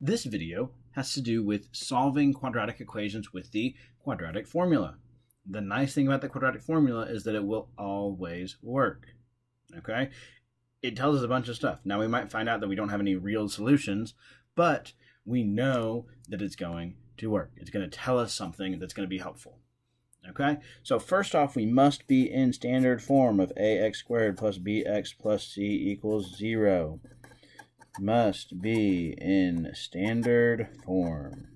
This video has to do with solving quadratic equations with the quadratic formula. The nice thing about the quadratic formula is that it will always work. Okay? It tells us a bunch of stuff. Now we might find out that we don't have any real solutions, but we know that it's going to work. It's going to tell us something that's going to be helpful. Okay? So first off, we must be in standard form of ax squared plus bx plus c equals 0. Must be in standard form.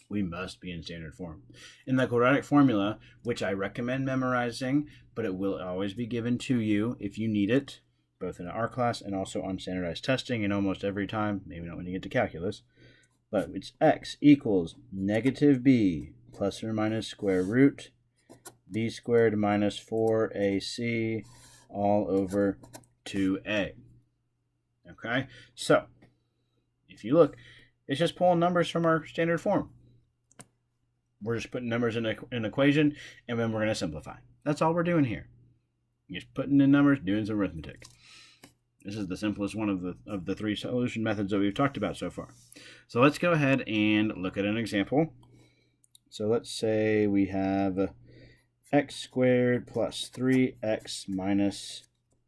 We must be in standard form. In the quadratic formula, which I recommend memorizing, but it will always be given to you if you need it, both in our class and also on standardized testing and almost every time, maybe not when you get to calculus, but it's x equals negative b plus or minus square root b squared minus 4ac all over 2a. Okay, so if you look, it's just pulling numbers from our standard form. We're just putting numbers in an equation, and then we're going to simplify. That's all we're doing here. Just putting in numbers, doing some arithmetic. This is the simplest one of the three solution methods that we've talked about so far. So let's go ahead and look at an example. So let's say we have x squared plus 3x minus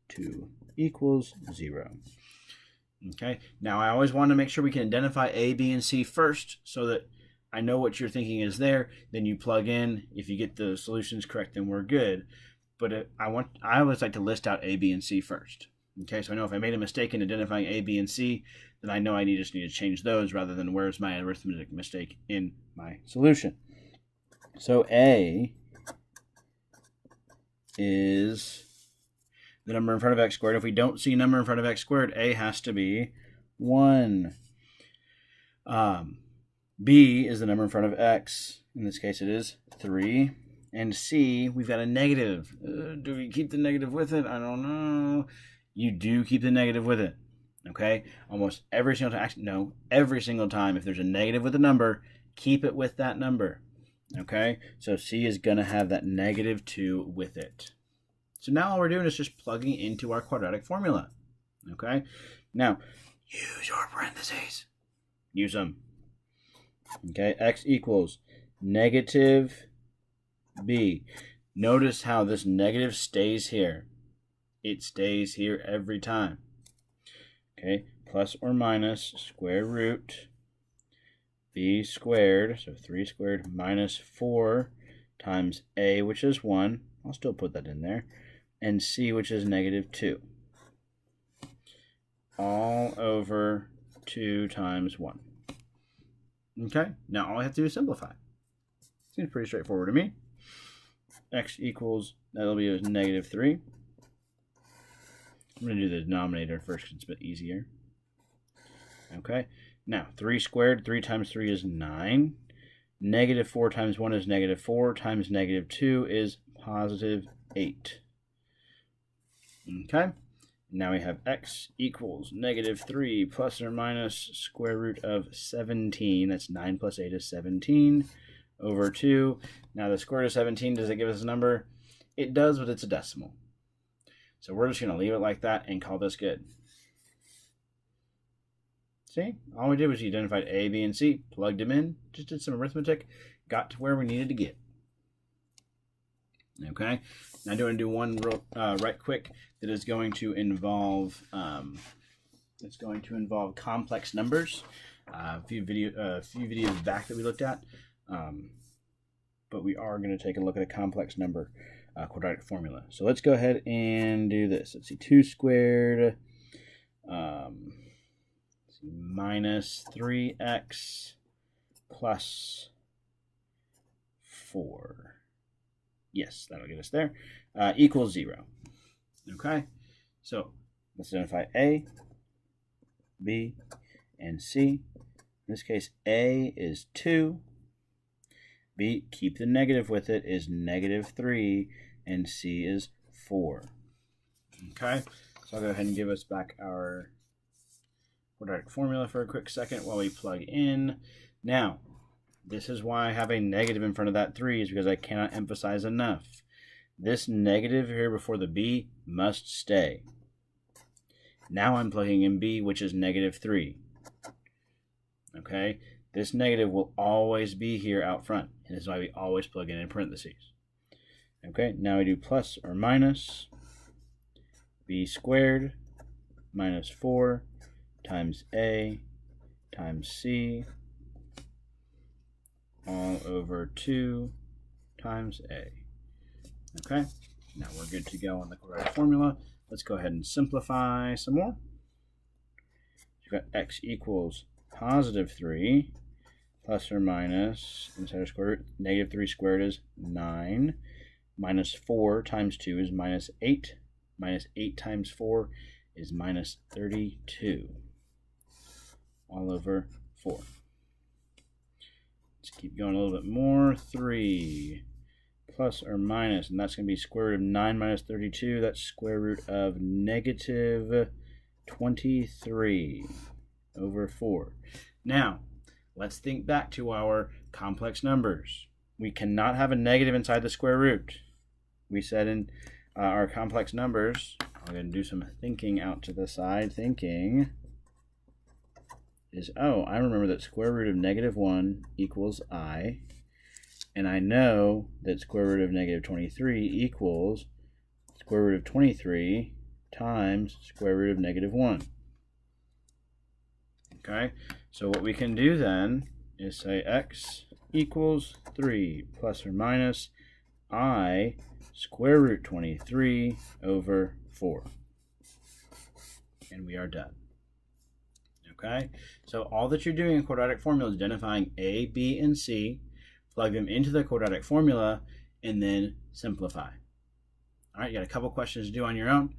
2 equals 0. Okay, now I always want to make sure we can identify A, B, and C first so that I know what you're thinking is there. Then you plug in. If you get the solutions correct, then we're good. But I always like to list out A, B, and C first. Okay, so I know if I made a mistake in identifying A, B, and C, then I know I just need to change those rather than where's my arithmetic mistake in my solution. So A is the number in front of x squared. If we don't see a number in front of x squared, A has to be 1. B is the number in front of x. In this case, it is 3. And C, we've got a negative. Do we keep the negative with it? I don't know. You do keep the negative with it. Okay? Almost every single time. Actually, no. Every single time, if there's a negative with a number, keep it with that number. Okay? So C is going to have that negative 2 with it. So now all we're doing is just plugging into our quadratic formula. Okay? Now, use your parentheses. Use them. Okay? X equals negative b. Notice how this negative stays here. It stays here every time. Okay? Plus or minus square root b squared, so 3 squared minus 4 times a, which is 1. I'll still put that in there. And c, which is negative 2. All over 2 times 1. Okay, now all I have to do is simplify. Seems pretty straightforward to me. X equals, that'll be a negative 3. I'm going to do the denominator first because it's a bit easier. Okay, now 3 squared, 3 times 3 is 9. Negative 4 times 1 is negative 4 times negative 2 is positive 8. Okay, now we have x equals negative 3 plus or minus square root of 17. That's 9 plus 8 is 17 over 2. Now the square root of 17, does it give us a number? It does, but it's a decimal. So we're just going to leave it like that and call this good. See? All we did was identified A, B, and C, plugged them in, just did some arithmetic, got to where we needed to get. Okay, now I'm going to do one right quick that is going to involve complex numbers. A few videos back that we looked at, but we are going to take a look at a complex number quadratic formula. So let's go ahead and do this. Let's see, 2 squared minus 3x plus 4. Yes, that'll get us there. Equals 0. Okay, so let's identify A, B, and C. In this case, A is 2. B, keep the negative with it, is negative 3. And C is 4. Okay, so I'll go ahead and give us back our quadratic formula for a quick second while we plug in. Now, this is why I have a negative in front of that 3, is because I cannot emphasize enough. This negative here before the B must stay. Now I'm plugging in b, which is -3. Okay, this negative will always be here out front, and this is why we always plug in parentheses. Okay, now we do plus or minus b squared minus 4 times a times c all over 2 times a. Okay, now we're good to go on the quadratic formula. Let's go ahead and simplify some more. You've got x equals +3 plus or minus, inside of square root, -3 squared is 9, minus 4 times 2 is -8, minus 8 times 4 is -32, all over 4. Let's keep going a little bit more. 3 plus or minus, and that's going to be square root of 9 minus 32. That's square root of -23 over 4. Now, let's think back to our complex numbers. We cannot have a negative inside the square root. We said in our complex numbers, I'm going to do some thinking out to the side. Thinking is, oh, I remember that square root of -1 equals I. And I know that square root of -23 equals square root of 23 times square root of -1. Okay, so what we can do then is say x equals 3 plus or minus I square root 23 over 4. And we are done. Okay, so all that you're doing in quadratic formula is identifying a, b, and c, plug them into the quadratic formula, and then simplify. All right, you got a couple questions to do on your own.